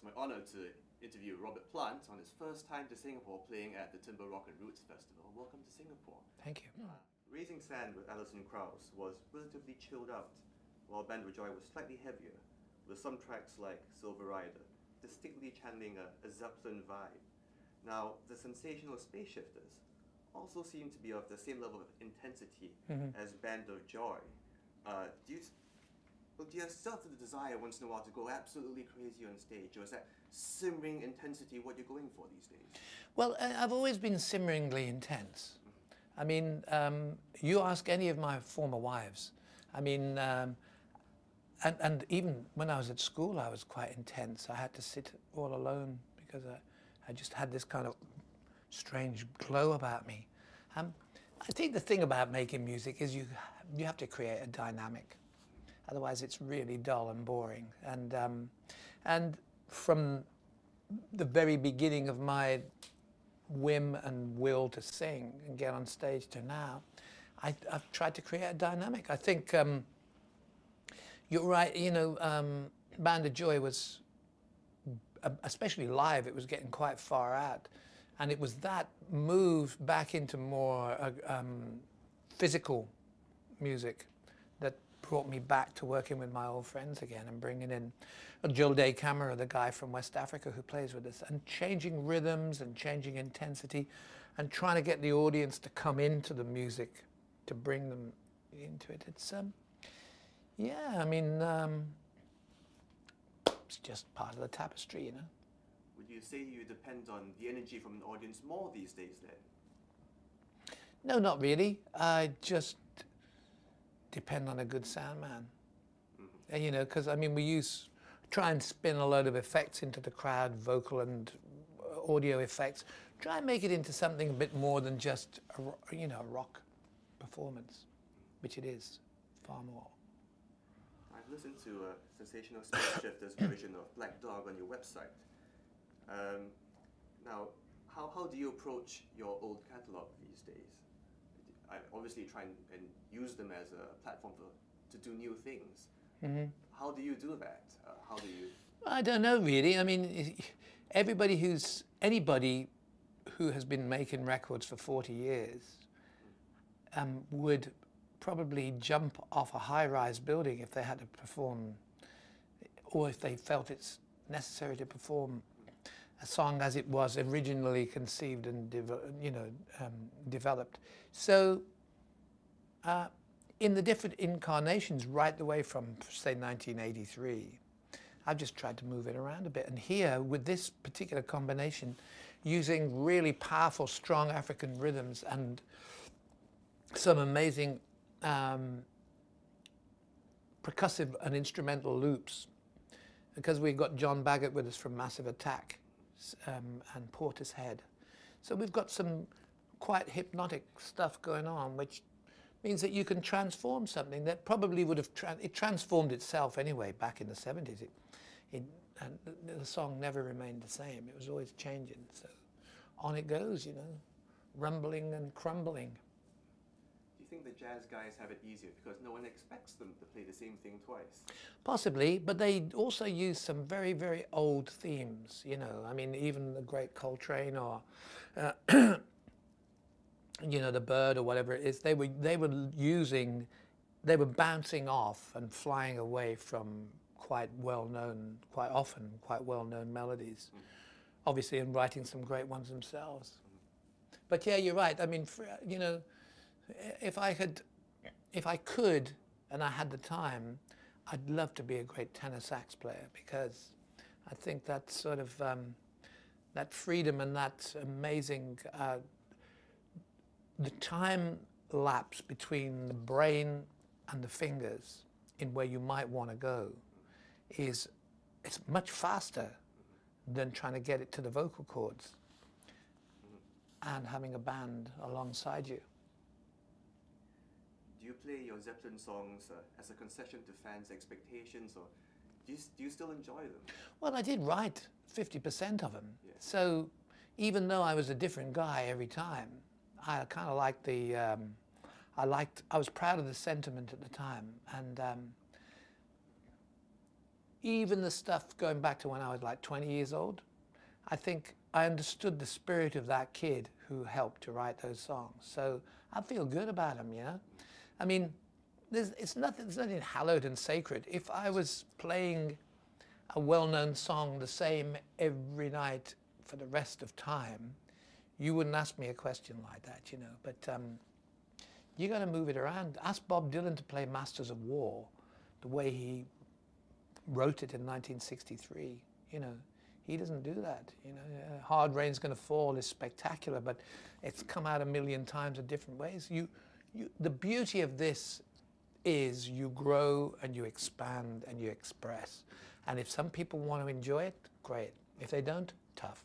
it's my honor to interview Robert Plant on his first time to Singapore playing at the Timbre Rock Roots Festival. Welcome to Singapore. Thank you. Raising Sand with Alison Krauss was relatively chilled out, while Band of Joy was slightly heavier, with some tracks like Silver Rider distinctly channeling a Zeppelin vibe. Now, the sensational Space Shifters also seem to be of the same level of intensity as Band of Joy. Do you still have the desire once in a while to go absolutely crazy on stage, or is that simmering intensity what you're going for these days? Well, I've always been simmeringly intense. I mean, you ask any of my former wives. I mean, and even when I was at school, I was quite intense. I had to sit all alone because I just had this kind of strange glow about me. I think the thing about making music is you have to create a dynamic. Otherwise, it's really dull and boring. And from the very beginning of my whim and will to sing and get on stage to now, I've tried to create a dynamic. I think you're right. You know, Band of Joy was, especially live, it was getting quite far out, and it was that move back into more physical music that brought me back to working with my old friends again and bringing in Joe Day Camera, the guy from West Africa who plays with us, and changing rhythms and changing intensity and trying to get the audience to come into the music, to bring them into it. It's, yeah, I mean, it's just part of the tapestry, you know. Would you say you depend on the energy from an audience more these days then? No, not really. I just depend on a good sound man. You know, because I mean, try and spin a load of effects into the crowd, vocal and audio effects. Try and make it into something a bit more than just a rock performance, which it is far more. I've listened to a Sensational Space Shifters version of Black Dog on your website. Now, how do you approach your old catalogue these days? I obviously try and use them as a platform to do new things. How do you do that? How do you? I don't know really. I mean, anybody who has been making records for 40 years would probably jump off a high-rise building if they had to perform, or if they felt it's necessary to perform a song as it was originally conceived and developed. So in the different incarnations right the way from, say, 1983, I've just tried to move it around a bit. And here, with this particular combination, using really powerful, strong African rhythms and some amazing percussive and instrumental loops, because we've got John Baggott with us from Massive Attack and Portishead. So we've got some quite hypnotic stuff going on, which means that you can transform something that probably would have, it transformed itself anyway back in the 70s. And the song never remained the same. It was always changing. So on it goes, you know, rumbling and crumbling. Do you think the jazz guys have it easier because no one expects them to play the same thing twice? Possibly, but they also use some very, very old themes, you know. I mean, even the great Coltrane or, you know, the Bird or whatever it is, they were bouncing off and flying away from quite often quite well-known melodies, obviously, and writing some great ones themselves. But yeah, you're right. I mean, you know, if I could, and I had the time, I'd love to be a great tenor sax player, because I think that sort of that freedom and that amazing the time lapse between the brain and the fingers in where you might want to go it's much faster than trying to get it to the vocal cords and having a band alongside you. Do you play your Zeppelin songs as a concession to fans' expectations, or do you still enjoy them? Well, I did write 50% of them. Yeah. So even though I was a different guy every time, I kind of liked I was proud of the sentiment at the time, and even the stuff going back to when I was like 20 years old, I think I understood the spirit of that kid who helped to write those songs. So I feel good about them, you know? I mean, there's nothing hallowed and sacred. If I was playing a well-known song the same every night for the rest of time, you wouldn't ask me a question like that, you know? But you got to move it around. Ask Bob Dylan to play Masters of War the way he wrote it in 1963, you know? He doesn't do that, you know. Hard Rain's Gonna Fall is spectacular, but it's come out a million times in different ways. The beauty of this is you grow and you expand and you express. And if some people want to enjoy it, great. If they don't, tough.